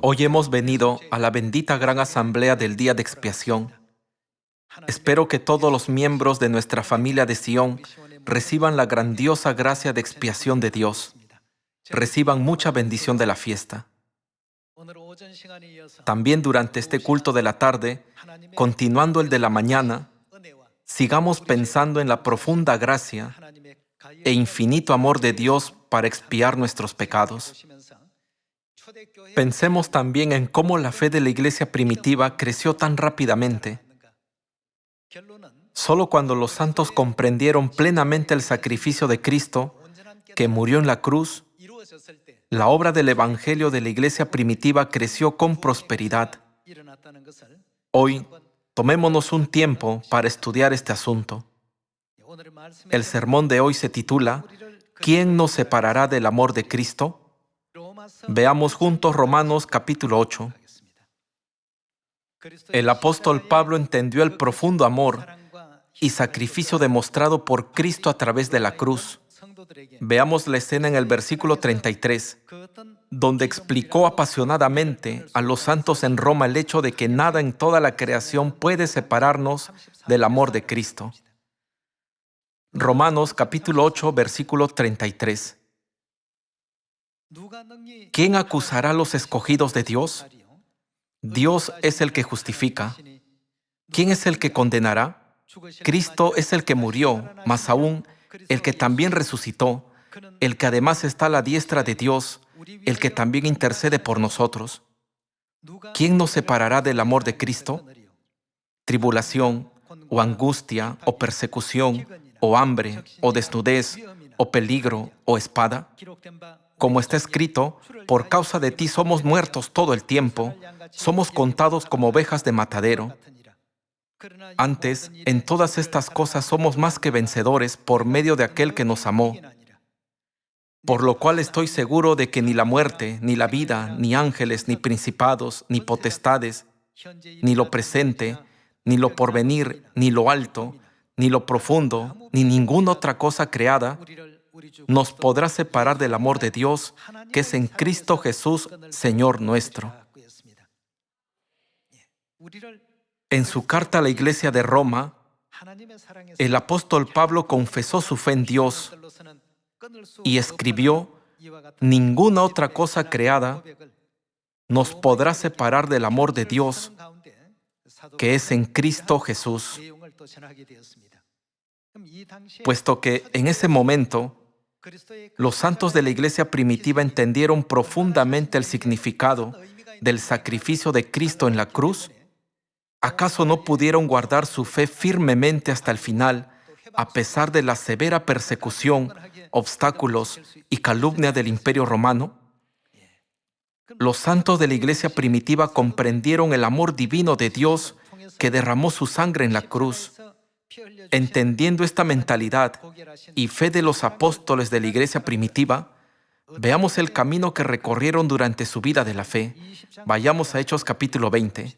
Hoy hemos venido a la bendita gran asamblea del día de expiación. Espero que todos los miembros de nuestra familia de Sion reciban la grandiosa gracia de expiación de Dios, reciban mucha bendición de la fiesta. También durante este culto de la tarde, continuando el de la mañana, sigamos pensando en la profunda gracia e infinito amor de Dios para expiar nuestros pecados. Pensemos también en cómo la fe de la iglesia primitiva creció tan rápidamente. Solo cuando los santos comprendieron plenamente el sacrificio de Cristo, que murió en la cruz, la obra del Evangelio de la iglesia primitiva creció con prosperidad. Hoy, tomémonos un tiempo para estudiar este asunto. El sermón de hoy se titula ¿Quién nos separará del amor de Cristo? Veamos juntos Romanos capítulo 8. El apóstol Pablo entendió el profundo amor y sacrificio demostrado por Cristo a través de la cruz. Veamos la escena en el versículo 33, donde explicó apasionadamente a los santos en Roma el hecho de que nada en toda la creación puede separarnos del amor de Cristo. Romanos capítulo 8, versículo 33. ¿Quién acusará a los escogidos de Dios? Dios es el que justifica. ¿Quién es el que condenará? Cristo es el que murió, más aún, el que también resucitó, el que además está a la diestra de Dios, el que también intercede por nosotros. ¿Quién nos separará del amor de Cristo? Tribulación, o angustia, o persecución, o hambre, o desnudez, o peligro, o espada. Como está escrito, por causa de ti somos muertos todo el tiempo, somos contados como ovejas de matadero. Antes, en todas estas cosas somos más que vencedores por medio de aquel que nos amó. Por lo cual estoy seguro de que ni la muerte, ni la vida, ni ángeles, ni principados, ni potestades, ni lo presente, ni lo porvenir, ni lo alto, ni lo profundo, ni ninguna otra cosa creada, nos podrá separar del amor de Dios que es en Cristo Jesús, Señor nuestro. En su carta a la iglesia de Roma, el apóstol Pablo confesó su fe en Dios y escribió: ninguna otra cosa creada nos podrá separar del amor de Dios que es en Cristo Jesús. Puesto que en ese momento los santos de la iglesia primitiva entendieron profundamente el significado del sacrificio de Cristo en la cruz, ¿acaso no pudieron guardar su fe firmemente hasta el final, a pesar de la severa persecución, obstáculos y calumnia del Imperio Romano? Los santos de la iglesia primitiva comprendieron el amor divino de Dios que derramó su sangre en la cruz. Entendiendo esta mentalidad y fe de los apóstoles de la iglesia primitiva, veamos el camino que recorrieron durante su vida de la fe. Vayamos a Hechos capítulo 20.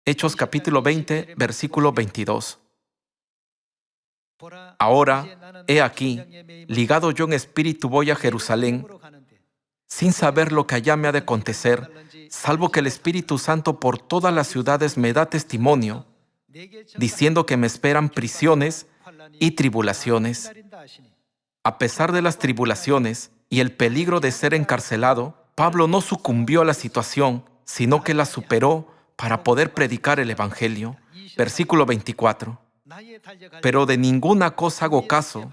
Hechos capítulo 20, versículo 22. Ahora, he aquí, ligado yo en espíritu voy a Jerusalén, sin saber lo que allá me ha de acontecer, salvo que el Espíritu Santo por todas las ciudades me da testimonio, diciendo que me esperan prisiones y tribulaciones. A pesar de las tribulaciones y el peligro de ser encarcelado, Pablo no sucumbió a la situación, sino que la superó para poder predicar el Evangelio. Versículo 24. Pero de ninguna cosa hago caso,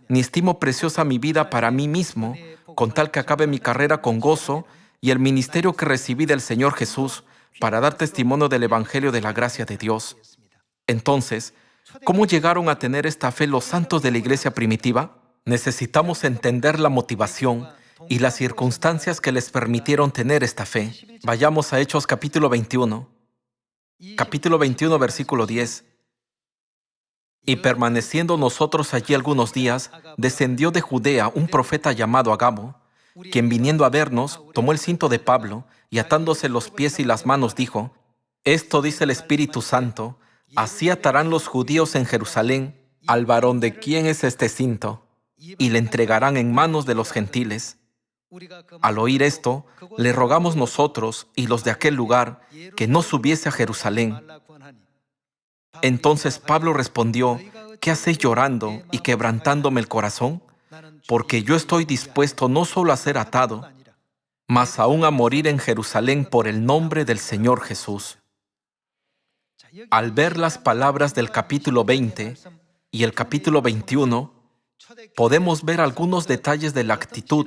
ni estimo preciosa mi vida para mí mismo, con tal que acabe mi carrera con gozo y el ministerio que recibí del Señor Jesús para dar testimonio del Evangelio de la gracia de Dios. Entonces, ¿cómo llegaron a tener esta fe los santos de la iglesia primitiva? Necesitamos entender la motivación y las circunstancias que les permitieron tener esta fe. Vayamos a Hechos capítulo 21. Capítulo 21, versículo 10. Y permaneciendo nosotros allí algunos días, descendió de Judea un profeta llamado Agabo, quien viniendo a vernos, tomó el cinto de Pablo y atándose los pies y las manos dijo: esto dice el Espíritu Santo, así atarán los judíos en Jerusalén al varón de quien es este cinto, y le entregarán en manos de los gentiles. Al oír esto, le rogamos nosotros y los de aquel lugar que no subiese a Jerusalén. Entonces Pablo respondió: ¿Qué hacéis llorando y quebrantándome el corazón? Porque yo estoy dispuesto no solo a ser atado, mas aún a morir en Jerusalén por el nombre del Señor Jesús. Al ver las palabras del capítulo 20 y el capítulo 21, podemos ver algunos detalles de la actitud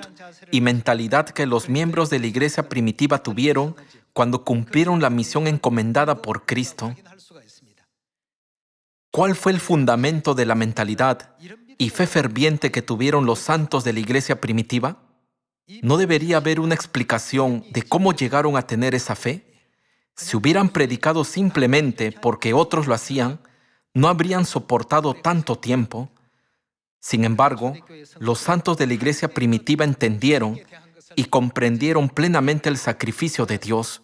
y mentalidad que los miembros de la iglesia primitiva tuvieron cuando cumplieron la misión encomendada por Cristo. ¿Cuál fue el fundamento de la mentalidad y fe ferviente que tuvieron los santos de la iglesia primitiva? ¿No debería haber una explicación de cómo llegaron a tener esa fe? Si hubieran predicado simplemente porque otros lo hacían, no habrían soportado tanto tiempo. Sin embargo, los santos de la iglesia primitiva entendieron y comprendieron plenamente el sacrificio de Dios.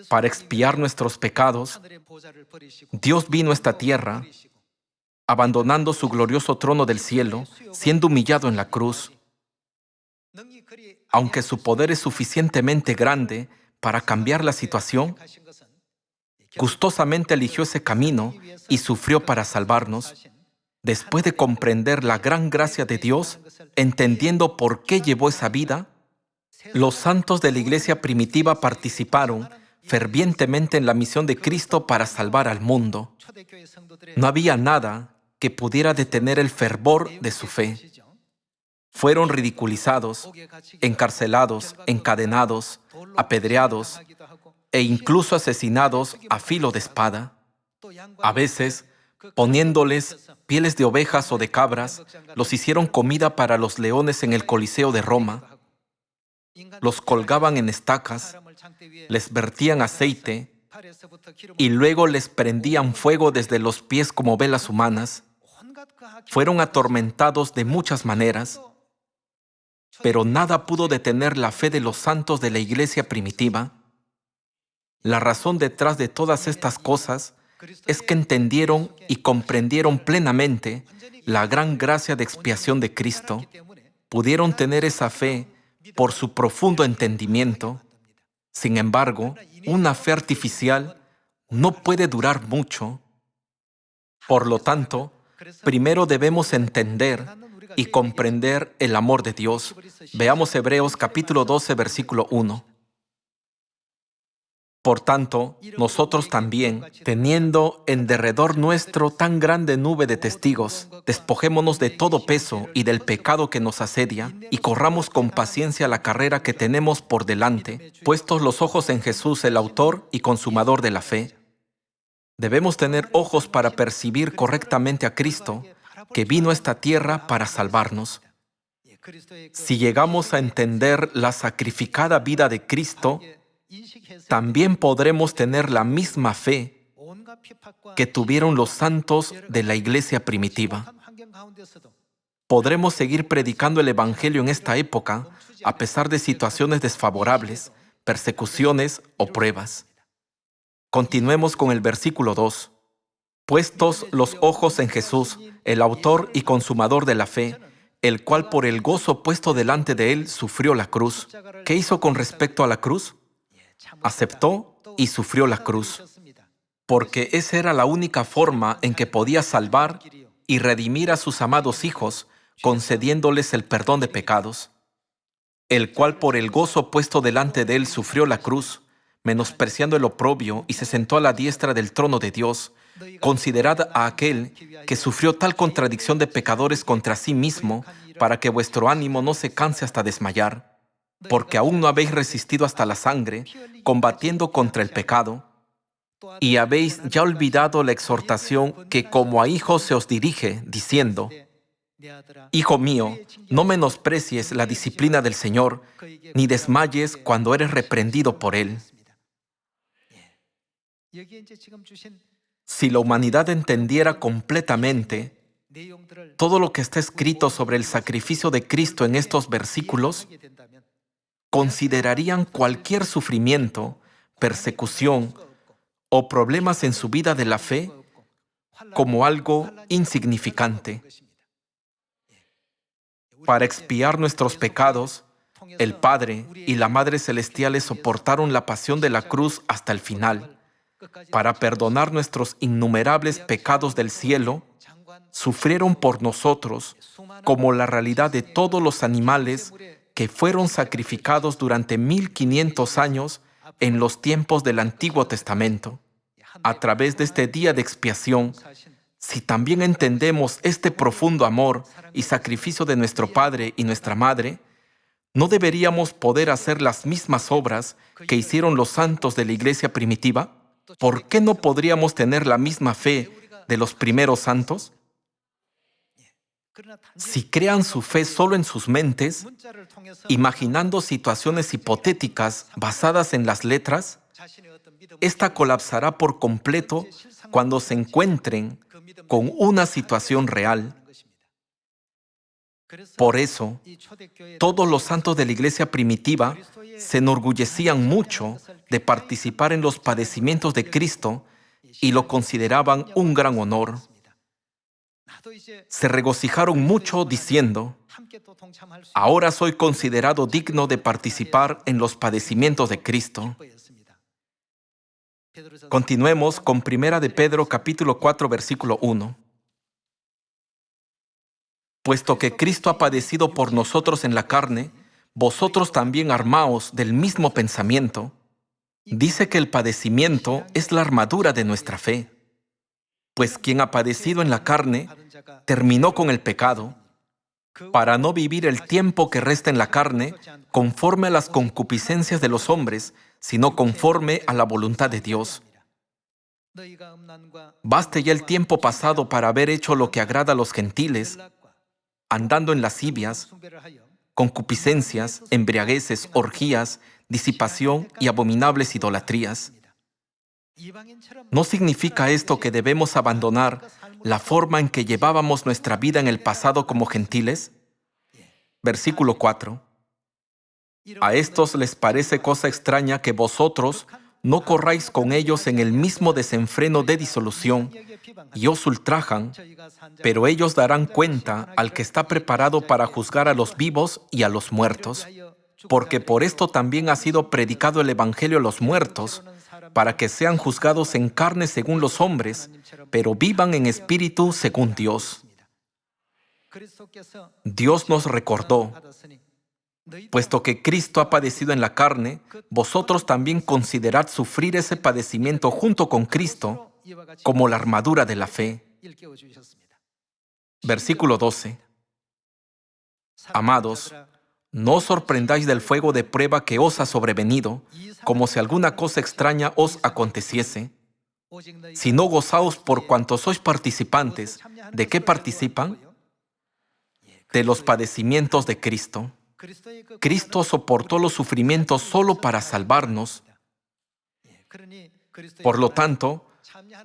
Para expiar nuestros pecados, Dios vino a esta tierra, abandonando su glorioso trono del cielo, siendo humillado en la cruz. Aunque su poder es suficientemente grande para cambiar la situación, gustosamente eligió ese camino y sufrió para salvarnos. Después de comprender la gran gracia de Dios, entendiendo por qué llevó esa vida, los santos de la iglesia primitiva participaron fervientemente en la misión de Cristo para salvar al mundo. No había nada que pudiera detener el fervor de su fe. Fueron ridiculizados, encarcelados, encadenados, apedreados e incluso asesinados a filo de espada. A veces, poniéndoles pieles de ovejas o de cabras, los hicieron comida para los leones en el Coliseo de Roma. Los colgaban en estacas, les vertían aceite y luego les prendían fuego desde los pies como velas humanas. Fueron atormentados de muchas maneras, pero nada pudo detener la fe de los santos de la iglesia primitiva. La razón detrás de todas estas cosas es que entendieron y comprendieron plenamente la gran gracia de expiación de Cristo. Pudieron tener esa fe por su profundo entendimiento. Sin embargo, una fe artificial no puede durar mucho. Por lo tanto, primero debemos entender y comprender el amor de Dios. Veamos Hebreos capítulo 12, versículo 1. Por tanto, nosotros también, teniendo en derredor nuestro tan grande nube de testigos, despojémonos de todo peso y del pecado que nos asedia, y corramos con paciencia la carrera que tenemos por delante, puestos los ojos en Jesús, el autor y consumador de la fe. Debemos tener ojos para percibir correctamente a Cristo, que vino a esta tierra para salvarnos. Si llegamos a entender la sacrificada vida de Cristo, también podremos tener la misma fe que tuvieron los santos de la iglesia primitiva. Podremos seguir predicando el Evangelio en esta época a pesar de situaciones desfavorables, persecuciones o pruebas. Continuemos con el versículo 2. Puestos los ojos en Jesús, el autor y consumador de la fe, el cual por el gozo puesto delante de él sufrió la cruz. ¿Qué hizo con respecto a la cruz? Aceptó y sufrió la cruz, porque esa era la única forma en que podía salvar y redimir a sus amados hijos, concediéndoles el perdón de pecados, el cual por el gozo puesto delante de él sufrió la cruz, menospreciando el oprobio, y se sentó a la diestra del trono de Dios. Considerad a aquel que sufrió tal contradicción de pecadores contra sí mismo, para que vuestro ánimo no se canse hasta desmayar. Porque aún no habéis resistido hasta la sangre, combatiendo contra el pecado, y habéis ya olvidado la exhortación que como a hijos se os dirige, diciendo: Hijo mío, no menosprecies la disciplina del Señor, ni desmayes cuando eres reprendido por Él. Si la humanidad entendiera completamente todo lo que está escrito sobre el sacrificio de Cristo en estos versículos, considerarían cualquier sufrimiento, persecución o problemas en su vida de la fe como algo insignificante. Para expiar nuestros pecados, el Padre y la Madre Celestiales soportaron la pasión de la cruz hasta el final. Para perdonar nuestros innumerables pecados del cielo, sufrieron por nosotros como la realidad de todos los animales que fueron sacrificados durante 1500 años en los tiempos del Antiguo Testamento. A través de este día de expiación, si también entendemos este profundo amor y sacrificio de nuestro Padre y nuestra Madre, ¿no deberíamos poder hacer las mismas obras que hicieron los santos de la iglesia primitiva? ¿Por qué no podríamos tener la misma fe de los primeros santos? Si crean su fe solo en sus mentes, imaginando situaciones hipotéticas basadas en las letras, esta colapsará por completo cuando se encuentren con una situación real. Por eso, todos los santos de la iglesia primitiva se enorgullecían mucho de participar en los padecimientos de Cristo y lo consideraban un gran honor. Se regocijaron mucho diciendo: ahora soy considerado digno de participar en los padecimientos de Cristo. Continuemos con 1 de Pedro capítulo 4 versículo 1. Puesto que Cristo ha padecido por nosotros en la carne, vosotros también armaos del mismo pensamiento. Dice que el padecimiento es la armadura de nuestra fe. Pues quien ha padecido en la carne, terminó con el pecado, para no vivir el tiempo que resta en la carne conforme a las concupiscencias de los hombres, sino conforme a la voluntad de Dios. Baste ya el tiempo pasado para haber hecho lo que agrada a los gentiles, andando en lascivias, concupiscencias, embriagueces, orgías, disipación y abominables idolatrías. ¿No significa esto que debemos abandonar la forma en que llevábamos nuestra vida en el pasado como gentiles? Versículo 4. A estos les parece cosa extraña que vosotros no corráis con ellos en el mismo desenfreno de disolución y os ultrajan, pero ellos darán cuenta al que está preparado para juzgar a los vivos y a los muertos. Porque por esto también ha sido predicado el Evangelio a los muertos, para que sean juzgados en carne según los hombres, pero vivan en espíritu según Dios. Dios nos recordó: puesto que Cristo ha padecido en la carne, vosotros también considerad sufrir ese padecimiento junto con Cristo como la armadura de la fe. Versículo 12. Amados, no os sorprendáis del fuego de prueba que os ha sobrevenido, como si alguna cosa extraña os aconteciese, sino gozaos por cuanto sois participantes. ¿De qué participan? De los padecimientos de Cristo. Cristo soportó los sufrimientos solo para salvarnos. Por lo tanto,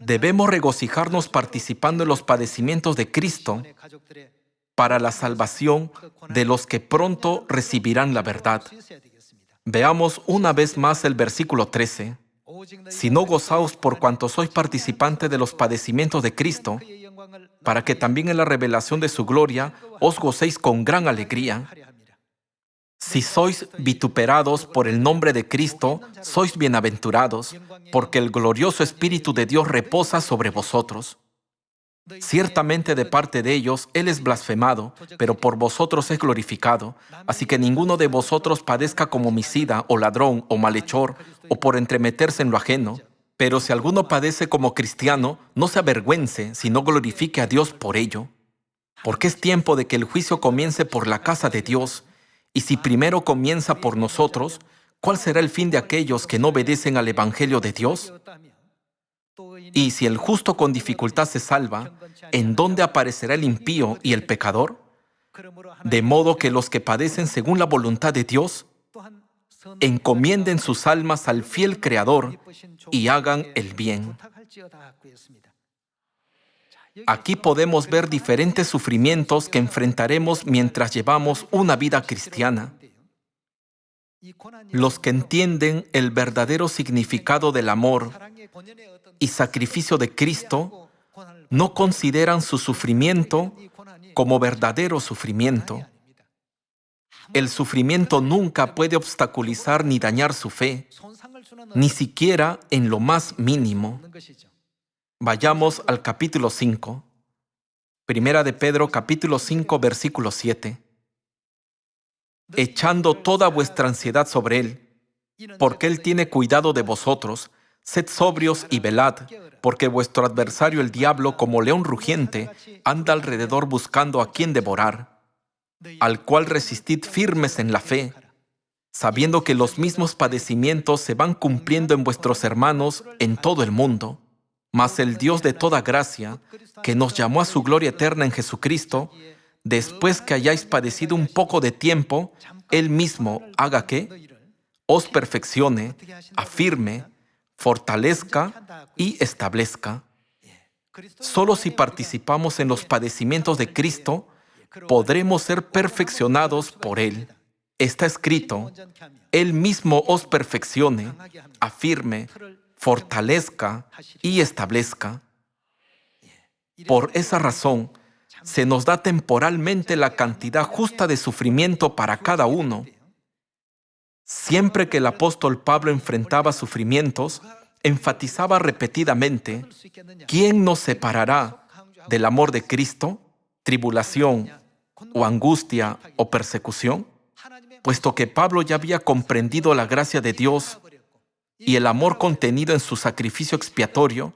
debemos regocijarnos participando en los padecimientos de Cristo para la salvación de los que pronto recibirán la verdad. Veamos una vez más el versículo 13. Si no gozaos por cuanto sois participantes de los padecimientos de Cristo, para que también en la revelación de su gloria os gocéis con gran alegría. Si sois vituperados por el nombre de Cristo, sois bienaventurados, porque el glorioso Espíritu de Dios reposa sobre vosotros. Ciertamente de parte de ellos Él es blasfemado, pero por vosotros es glorificado. Así que ninguno de vosotros padezca como homicida, o ladrón, o malhechor, o por entremeterse en lo ajeno. Pero si alguno padece como cristiano, no se avergüence, sino glorifique a Dios por ello. Porque es tiempo de que el juicio comience por la casa de Dios. Y si primero comienza por nosotros, ¿cuál será el fin de aquellos que no obedecen al Evangelio de Dios? Y si el justo con dificultad se salva, ¿en dónde aparecerá el impío y el pecador? De modo que los que padecen según la voluntad de Dios, encomienden sus almas al fiel Creador y hagan el bien. Aquí podemos ver diferentes sufrimientos que enfrentaremos mientras llevamos una vida cristiana. Los que entienden el verdadero significado del amor y sacrificio de Cristo no consideran su sufrimiento como verdadero sufrimiento. El sufrimiento nunca puede obstaculizar ni dañar su fe, ni siquiera en lo más mínimo. Vayamos al capítulo 5. Primera de Pedro, capítulo 5, versículo 7. Echando toda vuestra ansiedad sobre Él, porque Él tiene cuidado de vosotros. Sed sobrios y velad, porque vuestro adversario el diablo, como león rugiente, anda alrededor buscando a quien devorar, al cual resistid firmes en la fe, sabiendo que los mismos padecimientos se van cumpliendo en vuestros hermanos en todo el mundo. Mas el Dios de toda gracia, que nos llamó a su gloria eterna en Jesucristo, después que hayáis padecido un poco de tiempo, Él mismo haga que os perfeccione, afirme, fortalezca y establezca. Solo si participamos en los padecimientos de Cristo, podremos ser perfeccionados por Él. Está escrito: Él mismo os perfeccione, afirme, fortalezca y establezca. Por esa razón, se nos da temporalmente la cantidad justa de sufrimiento para cada uno. Siempre que el apóstol Pablo enfrentaba sufrimientos, enfatizaba repetidamente: ¿quién nos separará del amor de Cristo? ¿Tribulación o angustia o persecución? Puesto que Pablo ya había comprendido la gracia de Dios y el amor contenido en su sacrificio expiatorio,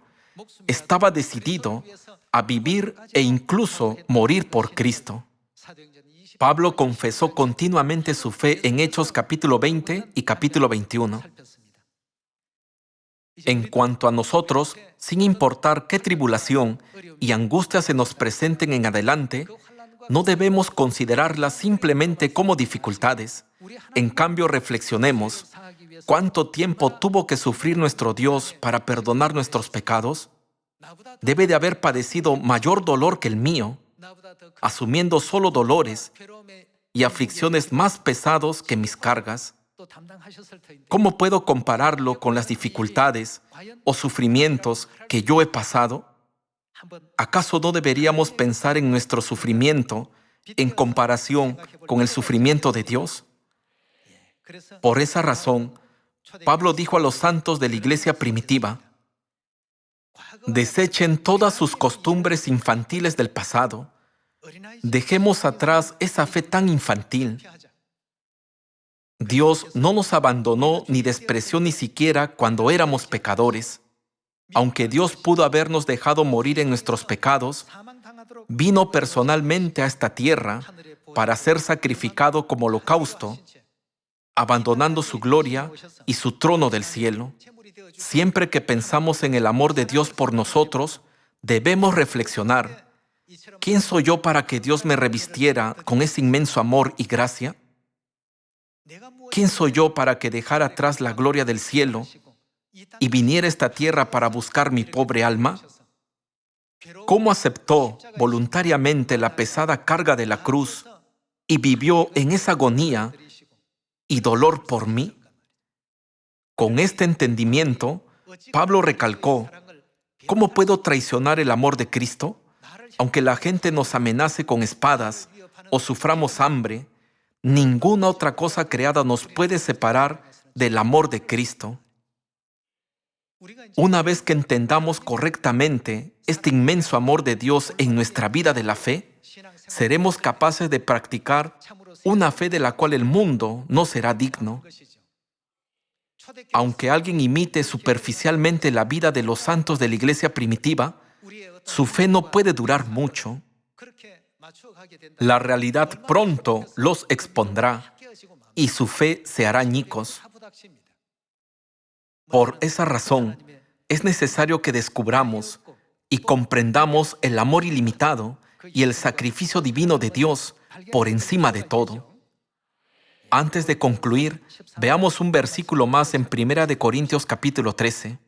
estaba decidido a vivir e incluso morir por Cristo. Pablo confesó continuamente su fe en Hechos capítulo 20 y capítulo 21. En cuanto a nosotros, sin importar qué tribulación y angustia se nos presenten en adelante, no debemos considerarlas simplemente como dificultades. En cambio, reflexionemos: ¿cuánto tiempo tuvo que sufrir nuestro Dios para perdonar nuestros pecados? Debe de haber padecido mayor dolor que el mío, asumiendo solo dolores y aflicciones más pesados que mis cargas. ¿Cómo puedo compararlo con las dificultades o sufrimientos que yo he pasado? ¿Acaso no deberíamos pensar en nuestro sufrimiento en comparación con el sufrimiento de Dios? Por esa razón, Pablo dijo a los santos de la iglesia primitiva: desechen todas sus costumbres infantiles del pasado. Dejemos atrás esa fe tan infantil. Dios no nos abandonó ni despreció ni siquiera cuando éramos pecadores. Aunque Dios pudo habernos dejado morir en nuestros pecados, vino personalmente a esta tierra para ser sacrificado como holocausto, abandonando su gloria y su trono del cielo. Siempre que pensamos en el amor de Dios por nosotros, debemos reflexionar: ¿quién soy yo para que Dios me revistiera con ese inmenso amor y gracia? ¿Quién soy yo para que dejara atrás la gloria del cielo y viniera a esta tierra para buscar mi pobre alma? ¿Cómo aceptó voluntariamente la pesada carga de la cruz y vivió en esa agonía y dolor por mí? Con este entendimiento, Pablo recalcó: ¿cómo puedo traicionar el amor de Cristo? Aunque la gente nos amenace con espadas o suframos hambre, ninguna otra cosa creada nos puede separar del amor de Cristo. Una vez que entendamos correctamente este inmenso amor de Dios en nuestra vida de la fe, seremos capaces de practicar una fe de la cual el mundo no será digno. Aunque alguien imite superficialmente la vida de los santos de la iglesia primitiva, su fe no puede durar mucho. La realidad pronto los expondrá y su fe se hará añicos. Por esa razón, es necesario que descubramos y comprendamos el amor ilimitado y el sacrificio divino de Dios por encima de todo. Antes de concluir, veamos un versículo más en 1 Corintios capítulo 13.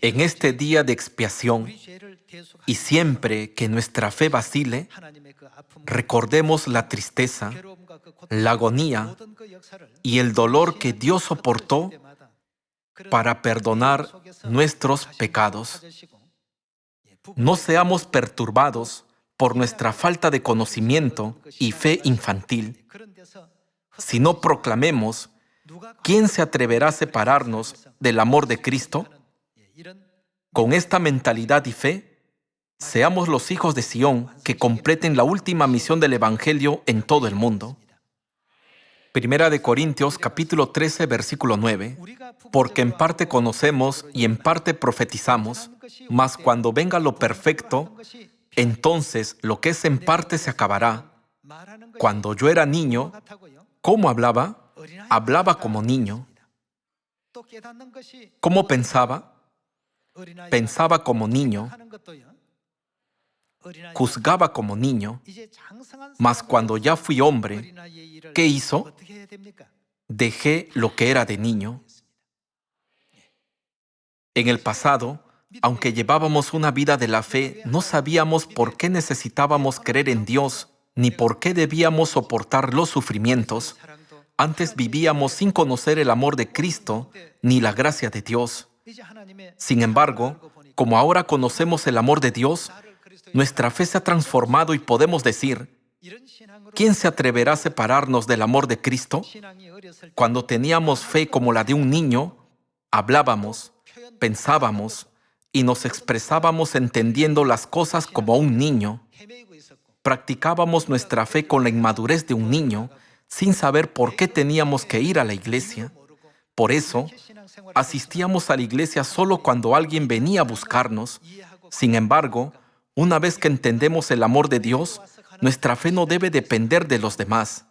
En este día de expiación, y siempre que nuestra fe vacile, recordemos la tristeza, la agonía y el dolor que Dios soportó para perdonar nuestros pecados. No seamos perturbados por nuestra falta de conocimiento y fe infantil. Si no proclamemos, ¿quién se atreverá a separarnos del amor de Cristo? Con esta mentalidad y fe, seamos los hijos de Sión que completen la última misión del Evangelio en todo el mundo. Primera de Corintios, capítulo 13, versículo 9. Porque en parte conocemos y en parte profetizamos, mas cuando venga lo perfecto, entonces lo que es en parte se acabará. Cuando yo era niño, ¿cómo hablaba? Hablaba como niño. ¿Cómo pensaba? Pensaba como niño. Juzgaba como niño. Mas cuando ya fui hombre, ¿qué hizo? Dejé lo que era de niño. En el pasado, aunque llevábamos una vida de la fe, no sabíamos por qué necesitábamos creer en Dios, ni por qué debíamos soportar los sufrimientos. Antes vivíamos sin conocer el amor de Cristo, ni la gracia de Dios. Sin embargo, como ahora conocemos el amor de Dios, nuestra fe se ha transformado y podemos decir, ¿quién se atreverá a separarnos del amor de Cristo? Cuando teníamos fe como la de un niño, hablábamos, pensábamos y nos expresábamos entendiendo las cosas como un niño. Practicábamos nuestra fe con la inmadurez de un niño, sin saber por qué teníamos que ir a la iglesia. Por eso, asistíamos a la iglesia solo cuando alguien venía a buscarnos. Sin embargo, una vez que entendemos el amor de Dios, nuestra fe no debe depender de los demás.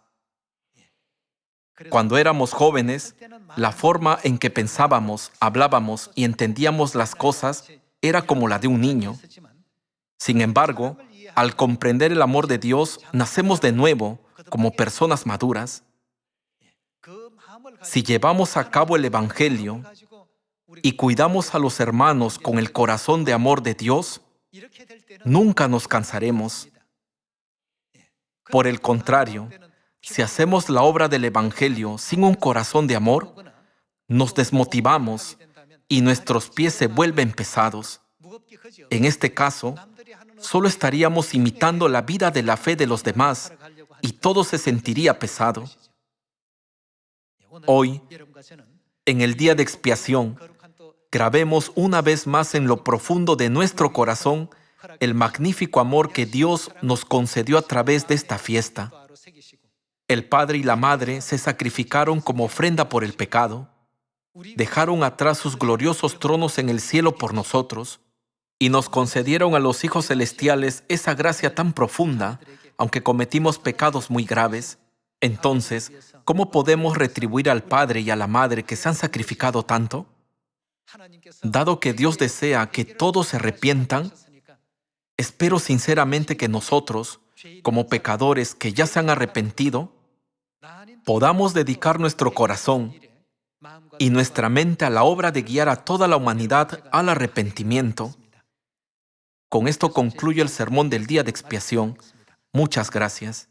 Cuando éramos jóvenes, la forma en que pensábamos, hablábamos y entendíamos las cosas era como la de un niño. Sin embargo, al comprender el amor de Dios, nacemos de nuevo como personas maduras. Si llevamos a cabo el Evangelio y cuidamos a los hermanos con el corazón de amor de Dios, nunca nos cansaremos. Por el contrario, si hacemos la obra del Evangelio sin un corazón de amor, nos desmotivamos y nuestros pies se vuelven pesados. En este caso, solo estaríamos imitando la vida de la fe de los demás y todo se sentiría pesado. Hoy, en el día de expiación, grabemos una vez más en lo profundo de nuestro corazón el magnífico amor que Dios nos concedió a través de esta fiesta. El Padre y la Madre se sacrificaron como ofrenda por el pecado, dejaron atrás sus gloriosos tronos en el cielo por nosotros y nos concedieron a los hijos celestiales esa gracia tan profunda, aunque cometimos pecados muy graves. Entonces, ¿cómo podemos retribuir al Padre y a la Madre que se han sacrificado tanto? Dado que Dios desea que todos se arrepientan, espero sinceramente que nosotros, como pecadores que ya se han arrepentido, podamos dedicar nuestro corazón y nuestra mente a la obra de guiar a toda la humanidad al arrepentimiento. Con esto concluyo el sermón del día de expiación. Muchas gracias.